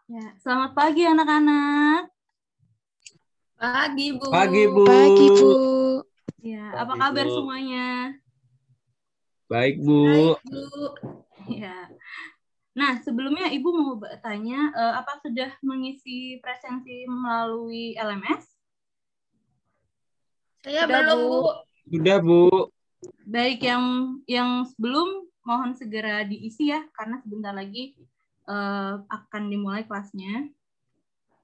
Ya, selamat pagi anak-anak. Pagi, Bu. Pagi, Bu. Pagi, Bu. Ya, Pagi, apa kabar Bu. semuanya? Baik, Bu. Baik, Bu. Ya. Nah, sebelumnya Ibu mau bertanya, apa sudah mengisi presensi melalui LMS? Saya Sudah, belum, Bu. Bu. Sudah, Bu. Baik, yang sebelum mohon segera diisi ya, karena sebentar lagi akan dimulai kelasnya.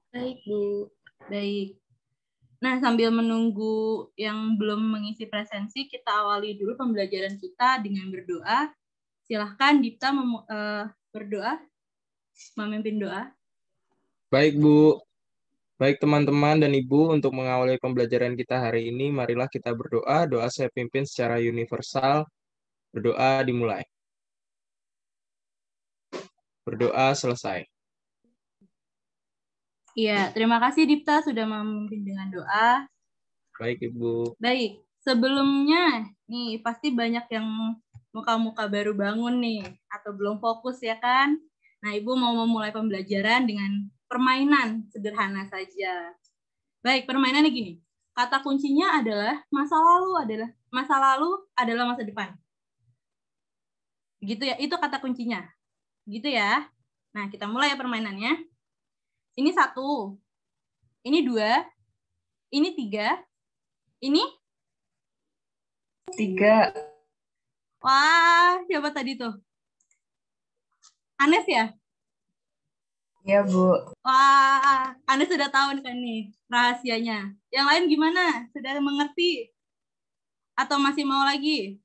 Baik, Bu. Baik. Nah, sambil menunggu yang belum mengisi presensi, kita awali dulu pembelajaran kita dengan berdoa. Silahkan Dipta berdoa, memimpin doa. Baik, Bu. Baik, teman-teman dan Ibu, untuk mengawali pembelajaran kita hari ini, marilah kita berdoa. Doa saya pimpin secara universal. Berdoa dimulai. Berdoa selesai. Iya, terima kasih Dipta sudah memimpin dengan doa. Baik, Ibu. Baik, sebelumnya nih pasti banyak yang muka-muka baru bangun nih atau belum fokus ya kan? Nah, Ibu mau memulai pembelajaran dengan permainan sederhana saja. Baik, permainannya gini. Kata kuncinya adalah masa lalu adalah masa depan. Gitu ya, itu kata kuncinya. Gitu ya. Nah, kita mulai ya permainannya. Ini 1, ini 2, ini 3, ini 3. Wah, siapa tadi tuh? Anes ya? Ya, Bu. Wah, Anes sudah tahu kan nih rahasianya. Yang lain gimana? Sudah mengerti? Atau masih mau lagi?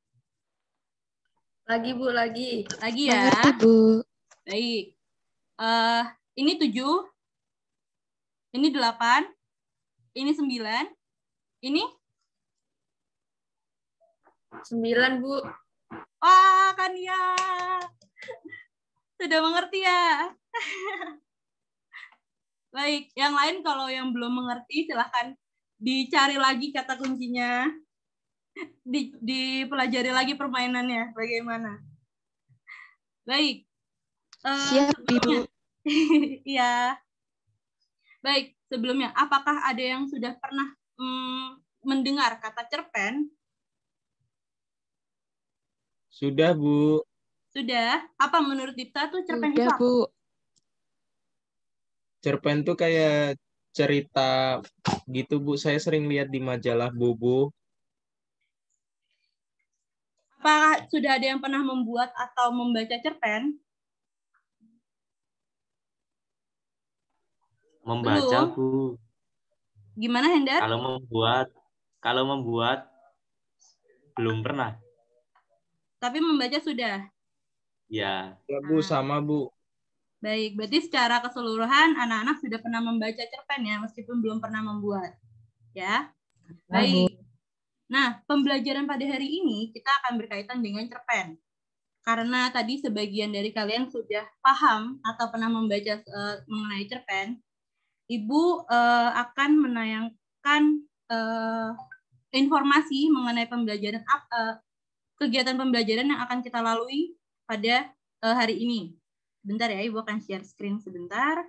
Lagi, Bu, lagi. Lagi ya? Mengerti, Bu. Baik. Ini 7, ini 8, ini 9, ini 9, Bu. wah, kan ya. Sudah mengerti ya? Baik, yang lain kalau yang belum mengerti silahkan dicari lagi kata kuncinya. Dipelajari lagi permainannya bagaimana. Baik. Siap, Ibu. Iya. Baik, sebelumnya apakah ada yang sudah pernah mendengar kata cerpen? Sudah, Bu. Sudah. Apa menurut Dipta tuh cerpen itu Sudah, apa? Bu. Cerpen tuh kayak cerita gitu, Bu. Saya sering lihat di majalah Bobo. Apakah sudah ada yang pernah membuat atau membaca cerpen? Membaca, Belum. Bu. Gimana, Hendar? Kalau membuat belum pernah. Tapi membaca sudah. Ya. Ya, Bu, sama, Bu. Baik, berarti secara keseluruhan anak-anak sudah pernah membaca cerpen ya, meskipun belum pernah membuat. Ya. Baik. Nah, pembelajaran pada hari ini kita akan berkaitan dengan cerpen. Karena tadi sebagian dari kalian sudah paham atau pernah membaca mengenai cerpen, Ibu akan menayangkan informasi mengenai pembelajaran kegiatan pembelajaran yang akan kita lalui pada hari ini. Bentar ya, Ibu akan share screen sebentar.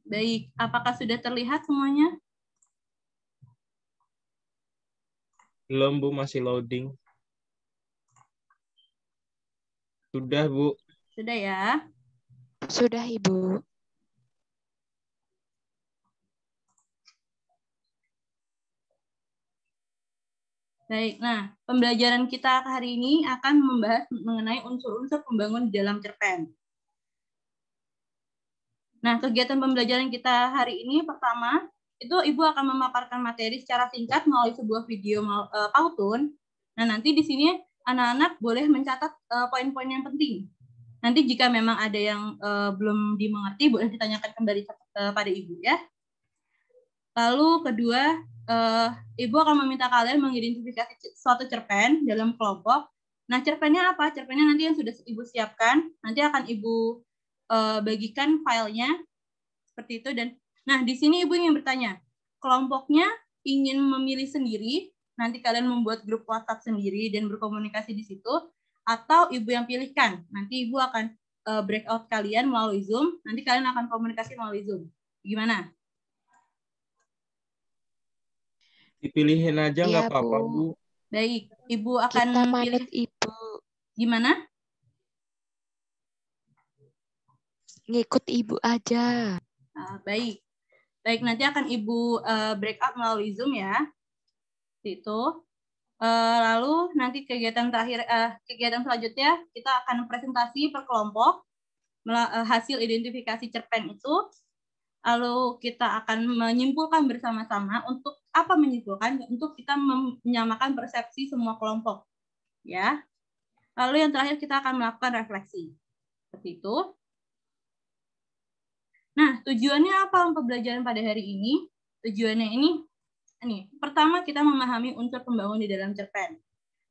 Baik, apakah sudah terlihat semuanya? Belum, Bu, masih loading. Sudah, Bu. Sudah ya? Sudah, Ibu. Baik, nah pembelajaran kita hari ini akan membahas mengenai unsur-unsur pembangun di dalam cerpen. Nah, kegiatan pembelajaran kita hari ini pertama, itu Ibu akan memaparkan materi secara singkat melalui sebuah video Powtoon. Nah, nanti di sini anak-anak boleh mencatat poin-poin yang penting. Nanti jika memang ada yang belum dimengerti, boleh ditanyakan kembali pada Ibu ya. Lalu kedua, Ibu akan meminta kalian mengidentifikasi suatu cerpen dalam kelompok. Nah, cerpennya apa? Cerpennya nanti yang sudah Ibu siapkan, nanti akan Ibu bagikan filenya seperti itu. Dan nah, di sini Ibu ingin bertanya, kelompoknya ingin memilih sendiri nanti kalian membuat grup WhatsApp sendiri dan berkomunikasi di situ, atau ibu yang pilihkan. Nanti ibu akan breakout kalian melalui Zoom, nanti kalian akan komunikasi melalui Zoom. Gimana? Dipilihin aja Iya, nggak apa-apa, Bu. Bu. Baik, ibu akan Kita pilih. manut Ibu. Gimana? Ngikut Ibu aja. Baik. Baik, nanti akan ibu breakout melalui Zoom ya. Itu. Lalu nanti kegiatan terakhir, kegiatan selanjutnya kita akan presentasi per kelompok hasil identifikasi cerpen itu. Lalu kita akan menyimpulkan bersama-sama. Untuk apa menyimpulkan? Untuk kita menyamakan persepsi semua kelompok, ya. Lalu yang terakhir kita akan melakukan refleksi. Seperti itu. Nah, tujuannya apa pembelajaran pada hari ini? Tujuannya ini, pertama kita memahami unsur pembangun di dalam cerpen.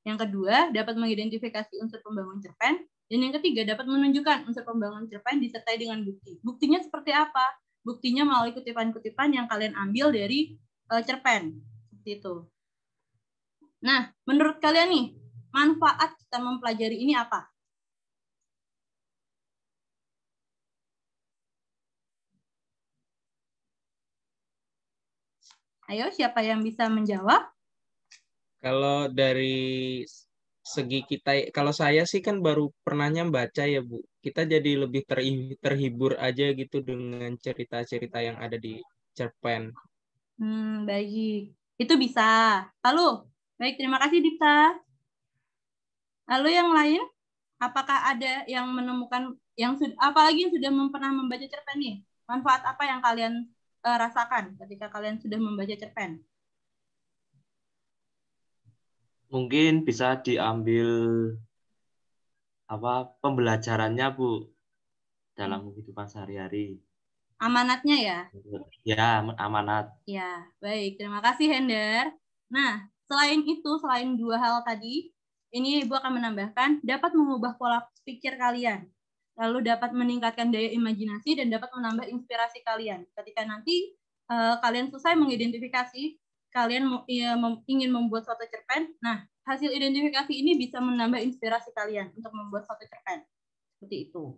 Yang kedua, dapat mengidentifikasi unsur pembangun cerpen. Dan yang ketiga, dapat menunjukkan unsur pembangun cerpen disertai dengan bukti. Buktinya seperti apa? Buktinya melalui kutipan-kutipan yang kalian ambil dari cerpen. Seperti itu. Nah, menurut kalian nih, manfaat kita mempelajari ini apa? Ayo, siapa yang bisa menjawab? Kalau dari segi kita, kalau saya sih kan baru pernahnya baca ya, Bu. Kita jadi lebih terhibur aja gitu dengan cerita-cerita yang ada di cerpen. Baik. Itu bisa. Lalu, baik, terima kasih Dipta. Lalu yang lain, apakah ada yang menemukan, apalagi yang sudah pernah membaca cerpen nih? Manfaat apa yang kalian rasakan ketika kalian sudah membaca cerpen? Mungkin bisa diambil pembelajarannya, Bu, dalam kehidupan sehari-hari. Amanatnya ya? Ya, amanat. Ya, baik. Terima kasih, Hender. Nah, selain itu, selain dua hal tadi, ini Ibu akan menambahkan dapat mengubah pola pikir kalian, lalu dapat meningkatkan daya imajinasi dan dapat menambah inspirasi kalian. Ketika nanti kalian selesai mengidentifikasi, kalian ingin membuat suatu cerpen, nah, hasil identifikasi ini bisa menambah inspirasi kalian untuk membuat suatu cerpen. Seperti itu.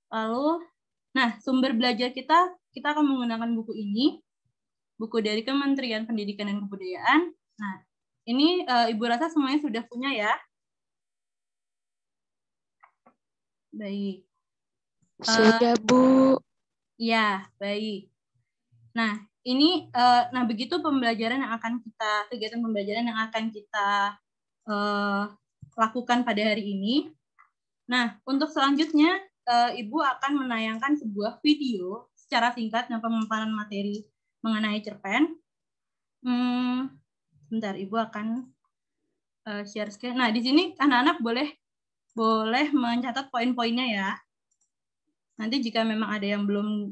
Lalu, nah, sumber belajar kita akan menggunakan buku ini, buku dari Kementerian Pendidikan dan Kebudayaan. Nah, ini Ibu rasa semuanya sudah punya ya? Baik. Sudah, Bu. Ya, baik. Nah, ini begitu pembelajaran yang akan kita, kegiatan pembelajaran yang akan kita lakukan pada hari ini. Nah, untuk selanjutnya Ibu akan menayangkan sebuah video secara singkat dan pemaparan materi mengenai cerpen. Bentar, Ibu akan share screen. Nah, di sini anak-anak boleh mencatat poin-poinnya ya. Nanti jika memang ada yang belum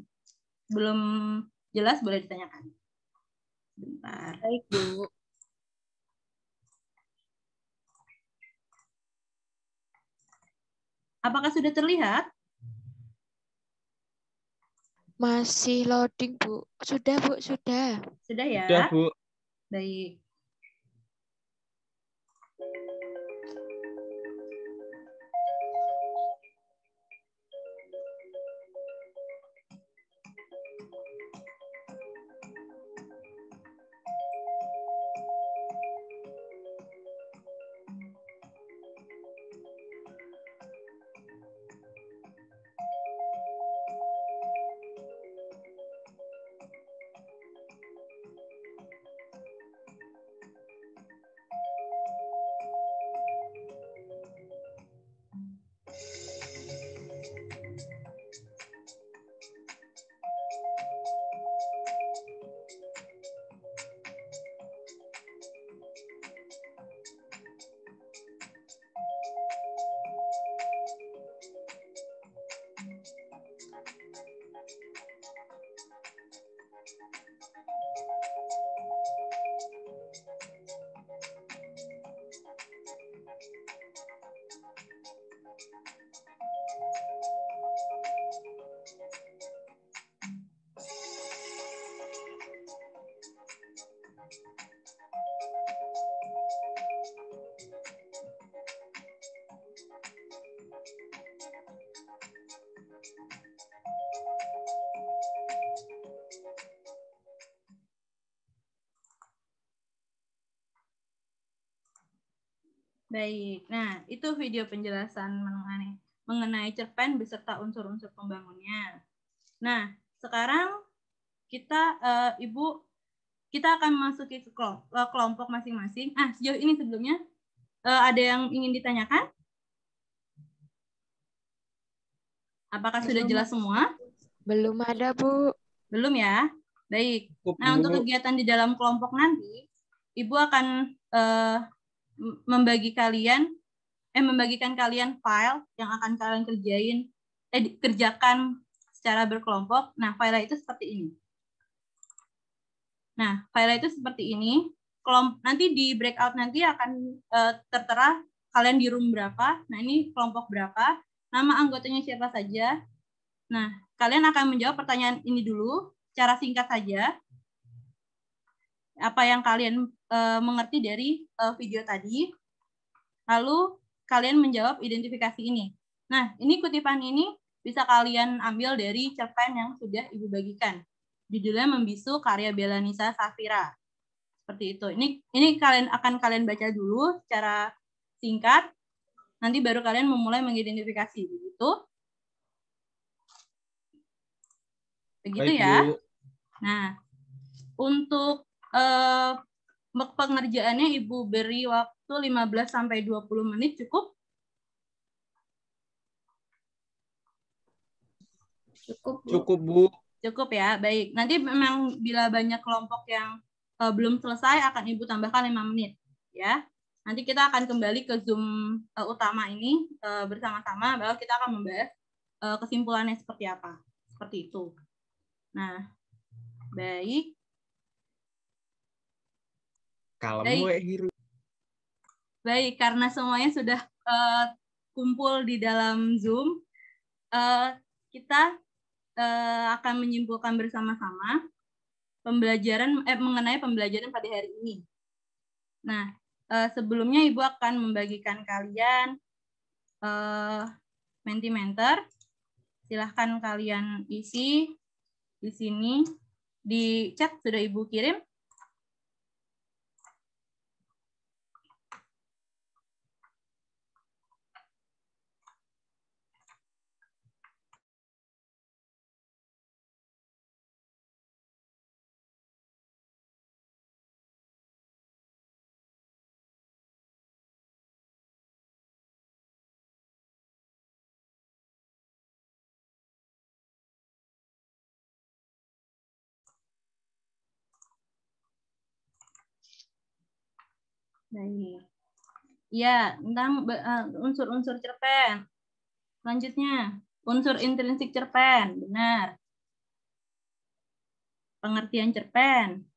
jelas boleh ditanyakan. Bentar. Baik, Bu. Apakah sudah terlihat? Masih loading, Bu. Sudah, Bu, sudah. Sudah ya? Sudah, Bu. Baik. Baik. Nah, itu video penjelasan mengenai cerpen beserta unsur-unsur pembangunnya. Nah, sekarang kita Ibu kita akan memasuki ke kelompok masing-masing. Sejauh ini sebelumnya ada yang ingin ditanyakan? Apakah sudah jelas semua? Belum ada, Bu. Belum ya? Baik. Nah, untuk kegiatan di dalam kelompok nanti, Ibu akan membagikan kalian file yang akan kalian kerjakan secara berkelompok. Nah, file itu seperti ini. Nah, file itu seperti ini. Nanti di breakout nanti akan tertera kalian di room berapa. Nah, ini kelompok berapa. Nama anggotanya siapa saja. Nah, kalian akan menjawab pertanyaan ini dulu, secara singkat saja. Apa yang kalian mengerti dari video tadi. Lalu, kalian menjawab identifikasi ini. Nah, ini kutipan ini bisa kalian ambil dari cerpen yang sudah Ibu bagikan. Judulnya Membisu karya Belanisa Safira. Seperti itu. Ini akan kalian baca dulu secara singkat. Nanti baru kalian memulai mengidentifikasi. Begitu ya. Bu. Nah, untuk pengerjaannya Ibu beri waktu 15 sampai 20 menit cukup? Cukup, Bu. Cukup ya. Baik. Nanti memang bila banyak kelompok yang belum selesai akan Ibu tambahkan 5 menit ya. Nanti kita akan kembali ke Zoom utama ini bersama-sama bahwa kita akan membahas kesimpulannya seperti apa. Seperti itu. Nah, baik. Baik, karena semuanya sudah kumpul di dalam Zoom, kita akan menyimpulkan bersama-sama mengenai pembelajaran pada hari ini. Nah, sebelumnya Ibu akan membagikan kalian Mentimeter. Silahkan kalian isi di sini. Di chat sudah Ibu kirim. Baik. Ya, tentang unsur-unsur cerpen. Selanjutnya, unsur intrinsik cerpen. Benar. Pengertian cerpen.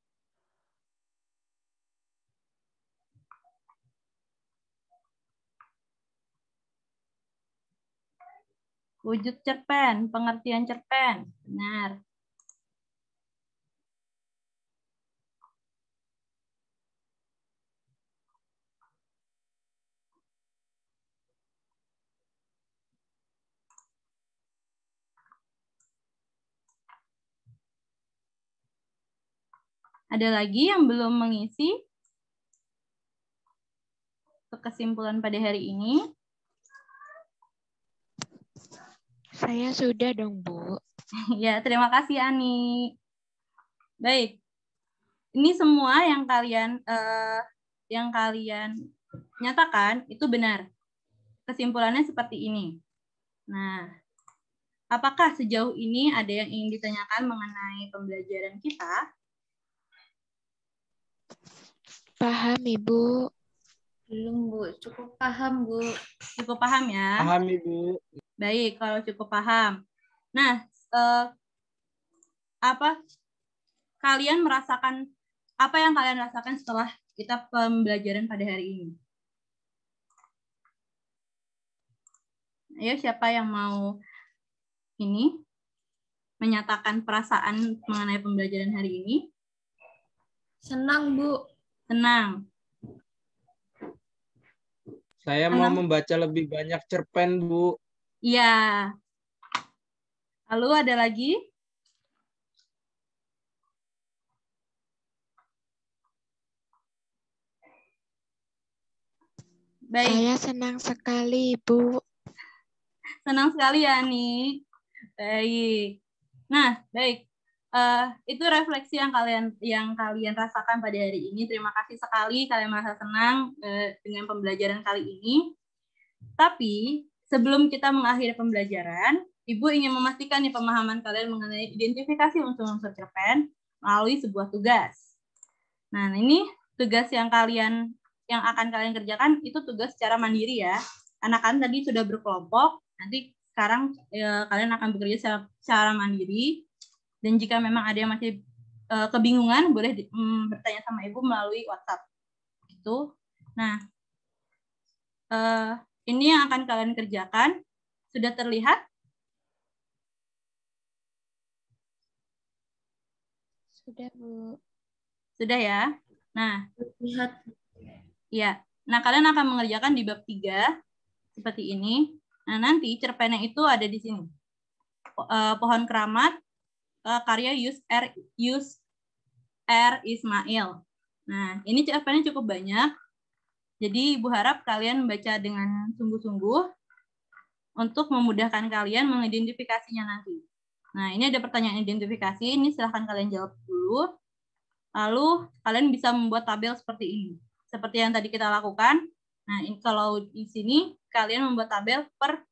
Wujud cerpen, pengertian cerpen. Benar. Ada lagi yang belum mengisi kesimpulan pada hari ini? Saya sudah dong, Bu. Ya, terima kasih Ani. Baik. Ini semua yang kalian nyatakan itu benar. Kesimpulannya seperti ini. Nah, apakah sejauh ini ada yang ingin ditanyakan mengenai pembelajaran kita? Paham, Ibu. Belum, Bu. Cukup paham, Bu. Cukup paham ya? Paham, Ibu. Baik, kalau cukup paham. Nah, apa yang kalian rasakan setelah kita pembelajaran pada hari ini? Ayo, siapa yang mau menyatakan perasaan mengenai pembelajaran hari ini? Senang, Bu. Senang. Saya mau membaca lebih banyak cerpen, Bu. Iya. Lalu ada lagi? Baik, Saya senang sekali, Bu. senang sekali ya nih. Baik. Nah, baik. Itu refleksi yang kalian rasakan pada hari ini. Terima kasih sekali kalian merasa senang dengan pembelajaran kali ini. Tapi sebelum kita mengakhiri pembelajaran, Ibu ingin memastikan nih pemahaman kalian mengenai identifikasi unsur-unsur cerpen melalui sebuah tugas. Nah, ini tugas yang akan kalian kerjakan itu tugas secara mandiri ya. Anak-anak tadi sudah berkelompok, nanti sekarang kalian akan bekerja secara mandiri. Dan jika memang ada yang masih kebingungan, boleh bertanya sama Ibu melalui WhatsApp. Gitu. Nah, ini yang akan kalian kerjakan. Sudah terlihat? Sudah, Bu. Sudah ya? Nah, Lihat. ya. Nah, kalian akan mengerjakan di bab 3 seperti ini. Nah, nanti cerpennya itu ada di sini. Pohon Keramat, karya Yus R. Ismail. Nah, ini cerpennya cukup banyak. Jadi, Ibu harap kalian membaca dengan sungguh-sungguh untuk memudahkan kalian mengidentifikasinya nanti. Nah, ini ada pertanyaan identifikasi. Ini silahkan kalian jawab dulu. Lalu, kalian bisa membuat tabel seperti ini. Seperti yang tadi kita lakukan. Nah, kalau di sini, kalian membuat tabel per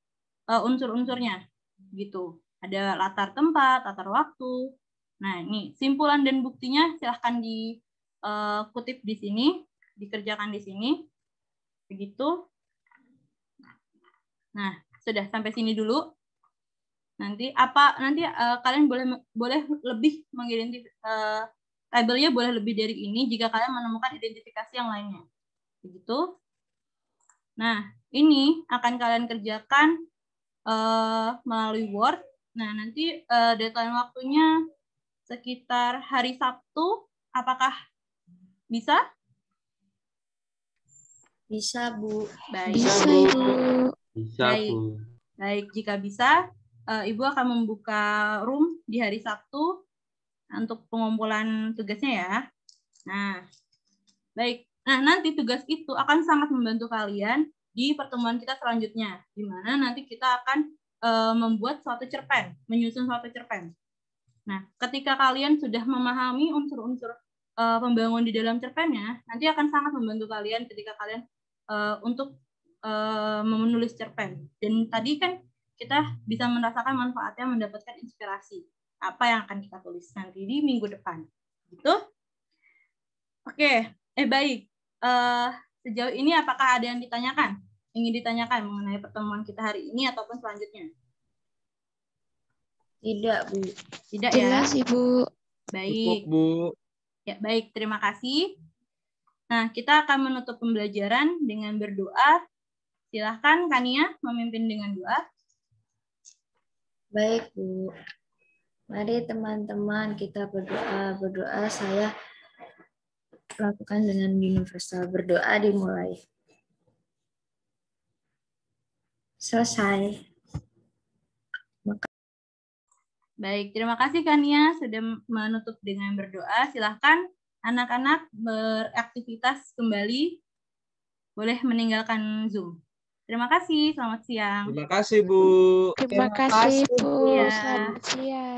unsur-unsurnya. Gitu. Ada latar tempat, latar waktu. Nah, ini simpulan dan buktinya silahkan dikutip di sini, dikerjakan di sini. Begitu. Nah, sudah sampai sini dulu. Nanti kalian boleh lebih mengidentifikasi tabelnya boleh lebih dari ini jika kalian menemukan identifikasi yang lainnya. Begitu. Nah, ini akan kalian kerjakan melalui Word. Nah, nanti deadline waktunya sekitar hari Sabtu. Apakah bisa? Bisa, Bu. Baik. Bisa, Ibu. Bisa, Baik. Bu. Baik, jika bisa, Ibu akan membuka room di hari Sabtu untuk pengumpulan tugasnya ya. Nah, baik. Nah, nanti tugas itu akan sangat membantu kalian di pertemuan kita selanjutnya, di mana nanti kita akan membuat suatu cerpen, menyusun suatu cerpen. Nah, ketika kalian sudah memahami unsur-unsur pembangun di dalam cerpennya, nanti akan sangat membantu kalian ketika kalian untuk menulis cerpen. Dan tadi kan kita bisa merasakan manfaatnya, mendapatkan inspirasi apa yang akan kita tulis nanti di minggu depan. Gitu? Oke, baik. Sejauh ini apakah ada yang ditanyakan? Ingin ditanyakan mengenai pertemuan kita hari ini ataupun selanjutnya? Tidak, Bu. Tidak Jelas, ya? Ibu. Baik. Cukup, Bu. Ya, baik. Terima kasih. Nah, kita akan menutup pembelajaran dengan berdoa. Silahkan Kania memimpin dengan doa. Baik, Bu. Mari teman-teman kita berdoa. Berdoa saya lakukan dengan universal. Berdoa dimulai. Selesai. Baik, terima kasih Kania sudah menutup dengan berdoa. Silahkan anak-anak beraktivitas kembali. Boleh meninggalkan Zoom. Terima kasih, selamat siang. Terima kasih, Bu. Terima kasih, Bu. Ya. Selamat siang.